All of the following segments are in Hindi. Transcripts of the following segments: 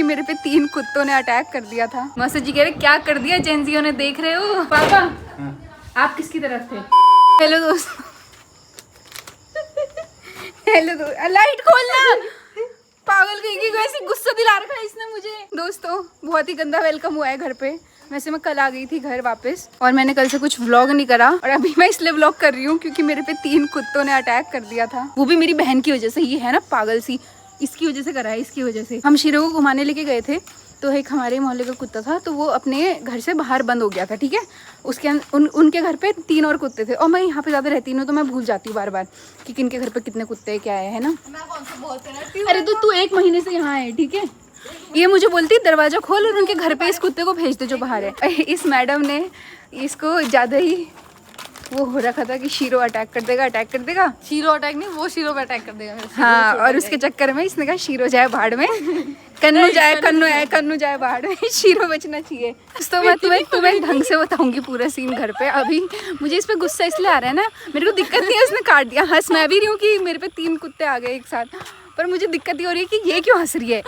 मेरे पे 3 कुत्तों ने अटैक कर दिया था। मौसा जी कह रहे क्या कर दिया जेंजियों ने, देख रहे हो पापा? आप किसकी तरफ थे? हेलो दोस्तों, हेलो लाइट खोलना, पागल कहीं को ऐसे गुस्सा दिला रखा है इसने मुझे। दोस्तों बहुत ही गंदा वेलकम हुआ है घर पे। वैसे मैं कल आ गई थी घर वापस और मैंने कल से कुछ व्लॉग नहीं करा और अभी मैं इसलिए व्लॉग कर रही हूँ क्योंकि मेरे पे 3 कुत्तों ने अटैक कर दिया था। वो भी मेरी बहन की वजह से। ये है ना पागल सी, इसकी वजह से करा है, इसकी वजह से। हम शीरो को घुमाने लेके गए थे तो एक हमारे मोहल्ले का कुत्ता था तो वो अपने घर से बाहर बंद हो गया था, ठीक है। उसके उनके घर पे 3 और कुत्ते थे और मैं यहाँ पे ज़्यादा रहती हूँ तो मैं भूल जाती हूँ बार बार कि किन के घर पे कितने कुत्ते क्या है ना। अरे तो तू 1 महीने से यहाँ है, ठीक है। ये मुझे बोलती दरवाजा खोल और उनके घर पे इस कुत्ते को भेज दे जो बाहर है। इस मैडम ने इसको ज़्यादा ही वो हो रखा था कि शीरो अटैक कर देगा, अटैक कर देगा। शीरो अटैक नहीं, वो शीरो पे अटैक कर देगा। हाँ, और उसके चक्कर में इसने कहा शीरो जाए भाड़ में, कन्नू जाए कन्नू जाए भाड़ में, शीरो बचना चाहिए। तो मैं तुम्हें ढंग से बताऊंगी पूरा सीन घर पे। अभी मुझे इस पे गुस्सा इसलिए आ रहा है ना, मेरे को दिक्कत नहीं है उसने काट दिया, हंस मैं भी रही हूँ कि मेरे पे 3 कुत्ते आ गए एक साथ, पर मुझे दिक्कत ये हो रही है कि ये क्यों हंस रही है,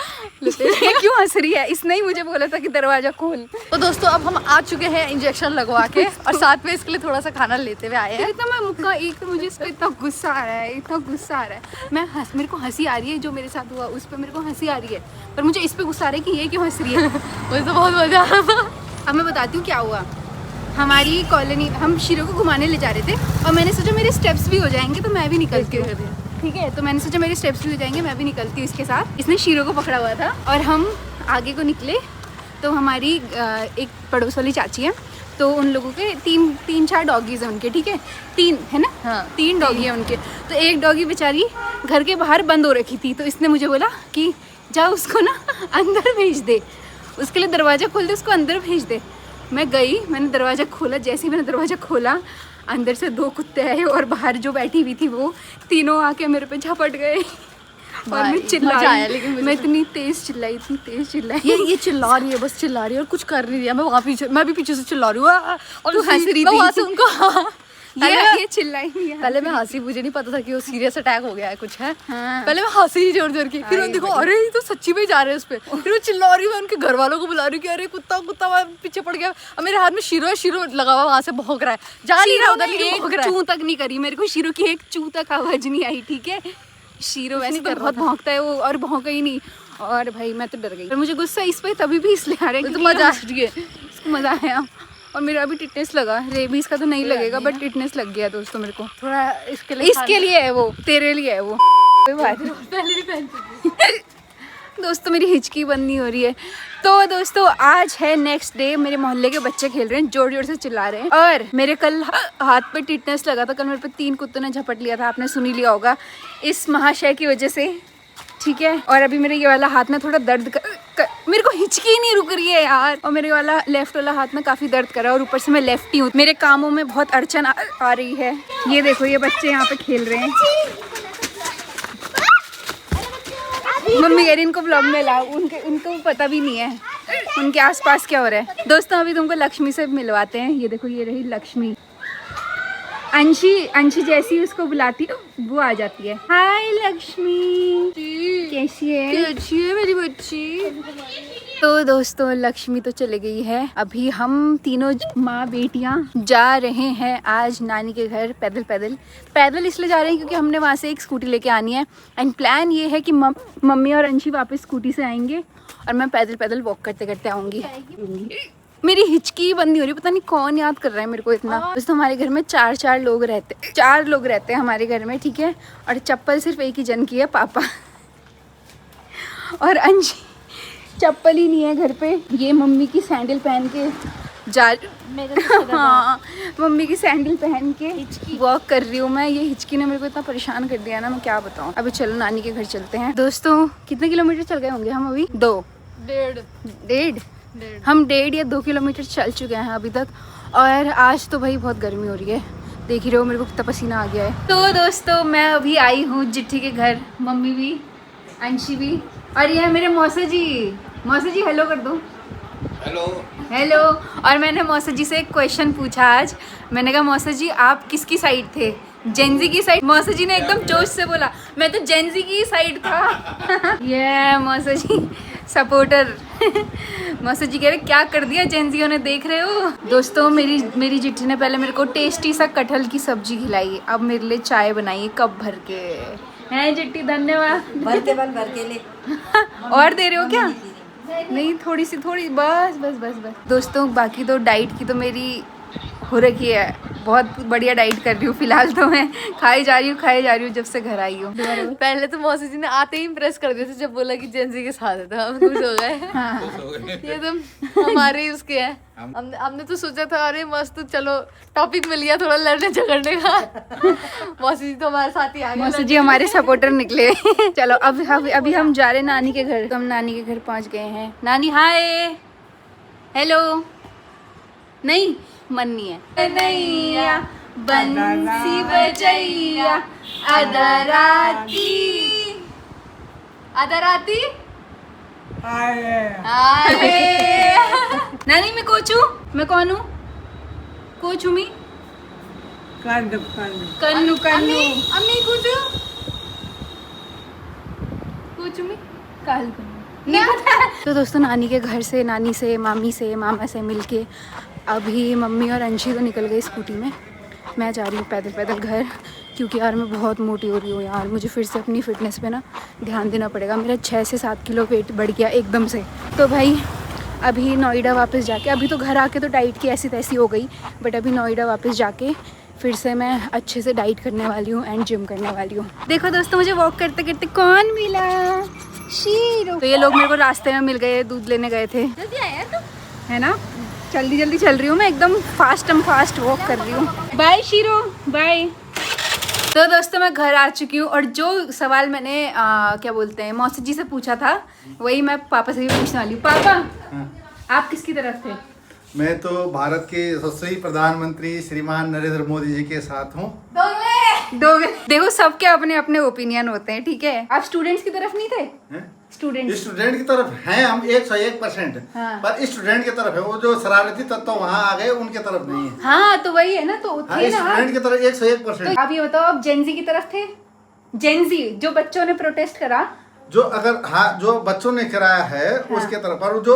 ये क्यों हंस रही है। इसने ही मुझे बोला था कि दरवाजा खोल। तो दोस्तों अब हम आ चुके हैं इंजेक्शन लगवा के और साथ में इसके लिए थोड़ा सा खाना लेते हुए आए हैं। इतना मैं मुक्का एक तो मुझे इस पर इतना गुस्सा आ रहा है, इतना गुस्सा आ रहा है। मेरे को हंसी आ रही है जो मेरे साथ हुआ उस पर मेरे को हंसी आ रही है, पर मुझे इस पर गुस्सा आ रहा है कि ये क्यों हंस रही है। मुझे तो बहुत मजा आ रहा था। अब मैं बताती हूँ क्या हुआ। हमारी कॉलोनी, हम शीरो को घुमाने ले जा रहे थे और मैंने सोचा मेरे स्टेप्स भी हो जाएंगे तो मैं भी निकलती हूँ, ठीक है। तो मैंने सोचा मेरे स्टेप्स भी हो जाएंगे, मैं भी निकलती हूँ इसके साथ। इसने शीरो को पकड़ा हुआ था और हम आगे को निकले तो हमारी एक पड़ोस वाली चाची है तो उन लोगों के 3-4 डॉगीज हैं उनके, ठीक है। 3 है ना, हाँ 3 डॉगी हैं उनके। तो एक डॉगी बेचारी घर के बाहर बंद हो रखी थी तो इसने मुझे बोला कि जा उसको ना अंदर भेज दे, उसके लिए दरवाज़ा खोल दे, उसको अंदर भेज दे। मैं गई, मैंने दरवाज़ा खोला, जैसे ही मैंने दरवाज़ा खोला अंदर से 2 कुत्ते आए और बाहर जो बैठी हुई थी वो तीनों आके मेरे पे झपट गए और मैं चिल्लाई, लेकिन मैं इतनी तेज चिल्लाई, इतनी तेज चिल्लाई। ये चिल्ला रही है, बस चिल्ला रही है और कुछ कर नहीं रही है। मैं भी पीछे से चिल्ला रही हूँ और तू हंस रही थी वहाँ से उनको ये चिल्लाई नहीं है। पहले मैं हंसी, मुझे नहीं पता था कि वो सीरियस अटैक हो गया है कुछ है। हाँ। पहले मैं हंसी जोर जोर की, फिर देखो अरे ये तो सच्ची में जा रहे हैं उस पे। फिर वो चिल्ला रही है, मैं उनके घर वालों को बुला रही हूँ कि अरे कुत्ता पीछे पड़ गया। अब मेरे हाथ में शीरो लगा हुआ, वहाँ से भौंक रहा है, जा नहीं रहा उधर, लेकिन भौंक रहा है। चू तक नहीं करी मेरे को, शीरो की एक चू तक आवाज नहीं आई, ठीक है। शीरो वैसे तो बहुत भौंकता है वो और भौंका ही नहीं। और भाई मैं तो डर गई, मुझे गुस्सा इस पे तभी भी इसलिए आ रहा है तो मजा आ रही है, इसको मजा आया। और मेरा अभी टिटनेस लगा, रेबीज का तो नहीं लगेगा बट टिटनेस लग गया दोस्तों मेरे को थोड़ा। इसके लिए है वो, तेरे लिए है वो। दोस्तों मेरी हिचकी बंद नहीं हो रही है। तो दोस्तों आज है नेक्स्ट डे, मेरे मोहल्ले के बच्चे खेल रहे हैं, जोर जोर से चिल्ला रहे हैं। और मेरे कल हाथ पे टिटनेस लगा था, कल मेरे पे 3 कुत्तों ने झपट लिया था, आपने सुन ही लिया होगा इस महाशय की वजह से, ठीक है। और अभी मेरे ये वाला हाथ में थोड़ा दर्द मेरे को हिचकी ही नहीं रुक रही है यार। और मेरे वाला लेफ्ट वाला हाथ में काफ़ी दर्द कर रहा है और ऊपर से मैं लेफ्टी हूँ, मेरे कामों में बहुत अड़चन आ रही है। ये देखो ये बच्चे यहाँ पे खेल रहे हैं। मम्मी कह रही इनको ब्लॉग में लाओ, उनको पता भी नहीं है उनके आसपास क्या हो रहा है। दोस्तों अभी तुमको लक्ष्मी से मिलवाते हैं। ये देखो ये रही लक्ष्मी। अंशी जैसी उसको बुलाती वो आ जाती है। हाय लक्ष्मी, कैसी है मेरी बच्ची। तो दोस्तों लक्ष्मी तो चले गई है। अभी हम तीनों माँ बेटियाँ जा रहे हैं आज नानी के घर पैदल इसलिए जा रहे हैं क्योंकि हमने वहाँ से एक स्कूटी लेके आनी है। एंड प्लान ये है कि मम्मी और अंशी वापस स्कूटी से आएंगे और मैं पैदल वॉक करते करते आऊँगी। मेरी हिचकी बंद नहीं हो रही, पता नहीं कौन याद कर रहा है मेरे को इतना। दोस्तों हमारे घर में 4 लोग रहते हैं, 4 लोग रहते हैं हमारे घर में, ठीक है। और चप्पल सिर्फ एक ही जन की है, पापा। और अंशी चप्पल ही नहीं है घर पे। ये मम्मी की सैंडल पहन के हाँ मम्मी की सैंडल पहन के वॉक कर रही हूँ मैं। ये हिचकी ने मेरे को इतना परेशान कर दिया ना, मैं क्या बताऊँ। अभी चलो नानी के घर चलते हैं। दोस्तों कितने किलोमीटर चल गए होंगे हम अभी? 1.5 हम 1.5 या 2 किलोमीटर चल चुके हैं अभी तक। और आज तो भाई बहुत गर्मी हो रही है, देख ही रहे हो मेरे को कितना पसीना आ गया है। तो दोस्तों मैं अभी आई हूँ जिट्ठी के घर, मम्मी भी अंशी भी और ये है मेरे मौसा जी हेलो कर दो। हेलो। और मैंने मौसा जी से एक क्वेश्चन पूछा आज। मैंने कहा मौसा जी आप किसकी साइड थे, जेंजी की साइड? मौसा जी ने एकदम जोश से बोला मैं तो जेंजी की साइड था। ये मौसा जी सपोर्टर। मौसी जी कह रहे क्या कर दिया जेंजियों ने, देख रहे हो। दोस्तों मेरी जिट्टी ने पहले मेरे को टेस्टी सा कटहल की सब्जी खिलाई, अब मेरे लिए चाय बनाई कप भर के। हैं जिट्टी, धन्यवाद। भर के ले। और दे रहे हो क्या? नहीं, थोड़ी बस बस बस बस। दोस्तों बाकी तो डाइट की तो मेरी हो रखी है, बहुत बढ़िया डाइट कर रही हूँ फिलहाल तो मैं। खाई जा रही हूँ जब से घर आई हूँ। पहले तो मौसी जी ने आते ही इम्प्रेस कर दिया था जब बोला कि जेंजी के साथ है, तो हम खुश हो गए। हाँ। ये तो हमारे ही उसके हैं। हमने तो सोचा था अरे मस्त, चलो टॉपिक मिल गया थोड़ा लड़ने झगड़ने का। मौसी जी तो हमारे साथ ही आ गए। मौसी जी हमारे सपोर्टर निकले। चलो अभी हम जा रहे हैं नानी के घर। तो हम नानी के घर पहुंच गए हैं। नानी हाय, हेलो। नहीं, मन नहीं है। नैया बंसी बजैया अदराती नानी मैं कोच हूँ। मैं कौन हूँ? कोच हूँ मैं। कन्नू अम्मी कुछ में काल नहीं पता। तो दोस्तों नानी के घर से, नानी से, मामी से, मामा से मिलके अभी मम्मी और अंशी तो निकल गई स्कूटी में। मैं जा रही हूँ पैदल घर, क्योंकि यार मैं बहुत मोटी हो रही हूँ यार। मुझे फिर से अपनी फिटनेस पे ना ध्यान देना पड़ेगा। मेरा 6 से 7 किलो वेट बढ़ गया एकदम से। तो भाई अभी नोएडा वापस जाके, अभी तो घर आके तो डाइट की ऐसी तैसी हो गई, बट अभी नोएडा वापस जाके फिर से मैं अच्छे से डाइट करने वाली हूँ एंड जिम करने वाली हूँ। देखो दोस्तों मुझे वॉक करते करते कौन मिला, शीरो। तो ये लोग मेरे को रास्ते में मिल गए, दूध लेने गए थे। जल्दी आया तो है ना, जल्दी चल रही हूँ मैं, एकदम फास्ट वॉक कर रही हूँ। बाय शीरो, बाय। तो दोस्तों मैं घर आ चुकी हूँ और जो सवाल मैंने क्या बोलते हैं मौसी जी से पूछा था, वही मैं पापा से भी पूछने वाली हूँ। पापा आप किसकी तरफ थे? मैं तो भारत के यशस्वी प्रधानमंत्री श्रीमान नरेंद्र मोदी जी के साथ हूँ। दोगले। देखो सबके अपने अपने ओपिनियन होते हैं, ठीक है। आप स्टूडेंट्स की तरफ नहीं थे? स्टूडेंट की तरफ हैं हम 101%। हाँ। पर स्टूडेंट की तरफ है, वो जो शरारती तत्व वहाँ आ गए उनके तरफ नहीं है। हाँ तो वही है ना, तो हाँ, थे ना। स्टूडेंट की तरफ 101%। तो आप ये बताओ, आप जेंजी की तरफ थे? जेंजी जो बच्चों ने प्रोटेस्ट करा, जो अगर हाँ जो बच्चों ने कराया है उसके तरफ, पर जो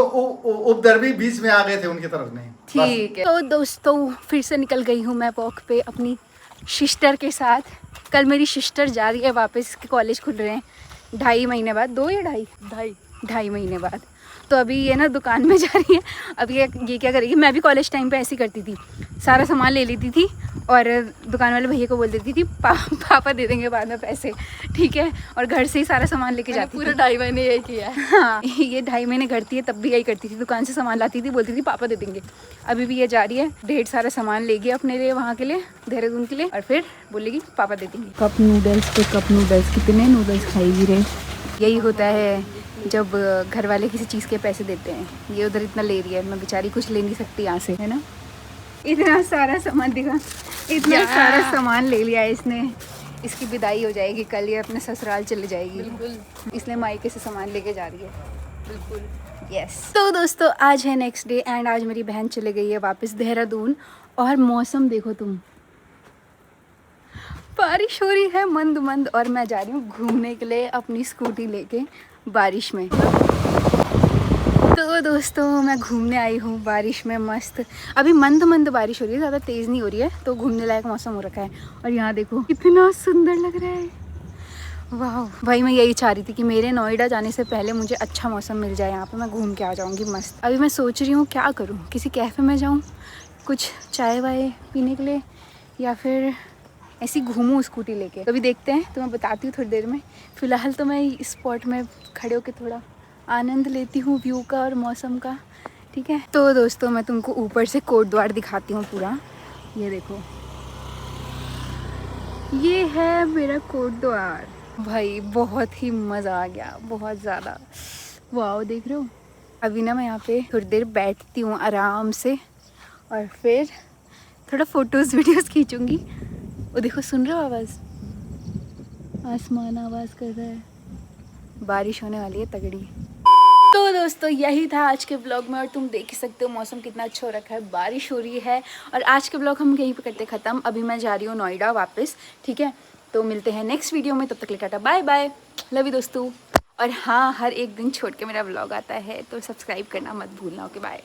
उपद्रवी बीच में आ गए थे उनकी तरफ नहीं। ठीक है। तो दोस्तों फिर से निकल गई हूँ मैं वॉक पे अपनी सिस्टर के साथ। कल मेरी सिस्टर जा रही है वापस, कॉलेज खुल रहे हैं 2.5 महीने बाद, 2 या 2.5 महीने बाद। तो अभी ये ना दुकान में जा रही है। अभी ये क्या करेगी, मैं भी कॉलेज टाइम पे ऐसी करती थी, सारा सामान ले लेती थी और दुकान वाले भैया को बोल देती थी पापा दे देंगे बाद में पैसे, ठीक है। और घर से ही सारा सामान लेके जाती पूरे थी। 2.5 महीने यही किया है। हाँ ये 2.5 महीने करती है, तब भी यही करती थी। दुकान से सामान लाती थी, बोलती थी पापा दे देंगे। अभी भी ये जा रही है, ढेर सारा सामान लेगी अपने लिए वहाँ के लिए, देहरादून के लिए, और फिर बोलेगी पापा दे देंगे। कप नूडल्स कितने नूडल्स खाएगी रे। यही होता है जब घर वाले किसी चीज़ के पैसे देते हैं। ये उधर इतना ले रही है, मैं बेचारी कुछ ले नहीं सकती यहाँ से, है ना। इतना सारा सामान दिखा, इतना सारा सामान ले लिया है इसने। इसकी विदाई हो जाएगी कल, ये अपने ससुराल चले जाएगी। बिल्कुल। इसलिए मायके से सामान लेके जा रही है। बिल्कुल यस। तो दोस्तों आज है नेक्स्ट डे एंड आज मेरी बहन चले गई है वापस देहरादून। और मौसम देखो तुम, बारिश हो रही है मंद मंद, और मैं जा रही हूँ घूमने के लिए अपनी स्कूटी लेके बारिश में। तो दोस्तों मैं घूमने आई हूँ बारिश में मस्त। अभी मंद मंद बारिश हो रही है, ज़्यादा तेज़ नहीं हो रही है, तो घूमने लायक मौसम हो रखा है। और यहाँ देखो कितना सुंदर लग रहा है, वाह भाई। मैं यही चाह रही थी कि मेरे नोएडा जाने से पहले मुझे अच्छा मौसम मिल जाए, यहाँ पे मैं घूम के आ जाऊँगी मस्त। अभी मैं सोच रही हूँ क्या करूँ, किसी कैफ़े में जाऊँ कुछ चाय वाय पीने के लिए, या फिर ऐसी घूमूँ स्कूटी लेके। तो अभी देखते हैं, तो मैं बताती हूँ थोड़ी देर में। फ़िलहाल तो मैं इस स्पॉट में खड़े होकर थोड़ा आनंद लेती हूँ व्यू का और मौसम का, ठीक है। तो दोस्तों मैं तुमको ऊपर से कोटद्वार दिखाती हूँ पूरा। ये देखो, ये है मेरा कोटद्वार। भाई बहुत ही मज़ा आ गया, बहुत ज़्यादा। वाह देख रहे हो। अभी ना मैं यहाँ पे थोड़ी देर बैठती हूँ आराम से, और फिर थोड़ा फ़ोटोज़ वीडियोज़ खींचूँगी। वो देखो, सुन रहे हो आवाज़, आसमान आवाज़ कर रहा है। बारिश होने वाली है तगड़ी। तो दोस्तों यही था आज के ब्लॉग में, और तुम देख ही सकते हो मौसम कितना अच्छा हो रखा है, बारिश हो रही है। और आज के ब्लॉग हम यहीं पे करते ख़त्म। अभी मैं जा रही हूँ नोएडा वापस, ठीक है। तो मिलते हैं नेक्स्ट वीडियो में, तब तक के लिए tata bye bye, love you दोस्तों। और हाँ, हर एक दिन छोड़ के मेरा व्लॉग आता है, तो सब्सक्राइब करना मत भूलना। Okay bye.